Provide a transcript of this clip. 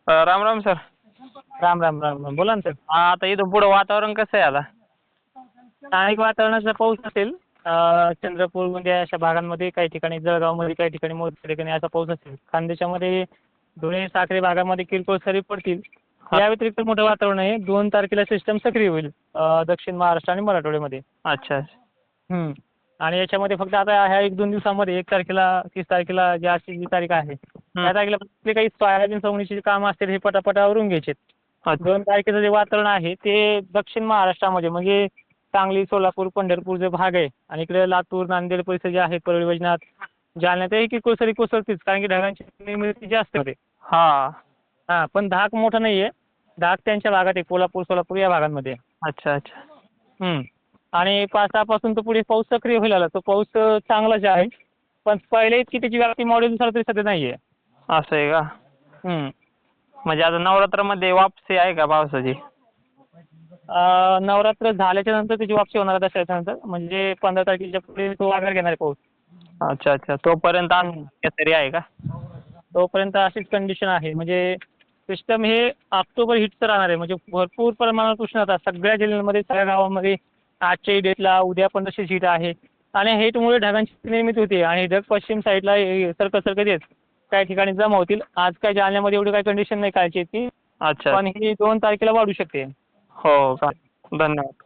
Ram Ram sir. Ram Ram Ram Ram. बोला ना sir. आता इथं पुढं वातावरण कसं आहे आता? स्थानिक वातावरणाचा पाऊस असेल. चंद्रपूरमध्ये अशा भागांमध्ये काही ठिकाणी, जळगावमध्ये काही ठिकाणी, मोजक्या ठिकाणी असा पाऊस असेल. खानदेशामध्ये धुळे, साक्री भागामध्ये किरकोळ सरी पडतील. हा. या व्यतिरिक्त मोठं वातावरण आहे. 2 तारखेला सिस्टम सक्रिय होईल दक्षिण महाराष्ट्र आणि मराठवाड्यामध्ये. अच्छा. हम्म. आणि याच्यामध्ये फक्त आता ह्या 1-2 दिवसामध्ये 1 तारखेला, 30 तारखेला जी आजची जी तारीख आहे, त्या तारखेला आपले काही सोयाबीन सवणीची कामं असतील हे पटापट आवरून घ्यायचे. अच्छा. 2 तारखेचं जे वातावरण आहे ते दक्षिण महाराष्ट्रामध्ये म्हणजे सांगली, सोलापूर, पंढरपूर जो भाग आहे आणि इकडे लातूर, नांदेड परिसर जे आहे, परळी वैजनाथ, जालना, ते किरकोळ सरी कोसळतीच कारण की ढगांची निर्मिती जास्त होते. हा. हां, पण धाक मोठा नाहीये. धाक त्यांच्या भागात आहे, कोल्हापूर, सोलापूर या भागांमध्ये. अच्छा अच्छा. हं. आणि 5-6 पासून तो पुढे पाऊस सक्रिय होईल आला. तो पाऊस चांगलाच आहे. पण पहिले इतकी त्याची व्याप्ती मॉडेलनुसार तरी सध्या नाहीये. असं आहे का? हं. म्हणजे आता नवरात्रामध्ये वापसी आहे का पावसाची? नवरात्र झाल्याच्या नंतर त्याची वापसी होणार आहे दसऱ्याच्या नंतर. म्हणजे 15 तारखेच्या पुढे तो आकार घेणार आहे पाऊस. अच्छा अच्छा. तोपर्यंत हं. तरी आहे का? तोपर्यंत अशीच कंडिशन आहे. म्हणजे सिस्टम हे ऑक्टोबर हिटचं राहणार आहे. म्हणजे भरपूर प्रमाणात उष्णता सगळ्या जिल्ह्यांमध्ये, सगळ्या गावांमध्ये आजच्याही डेटला, उद्या पण तशीच हीट आहे. आणि हीटमुळे ढगांची निर्मिती होते आणि ढग पश्चिम साईडला सरकत येत काही ठिकाणी जमा होतील. आज काय जालन्यामध्ये एवढी काही कंडिशन नाही कालची इतकी. अच्छा. पण ही 2 तारखेला वाढू शकते. हो का? धन्यवाद.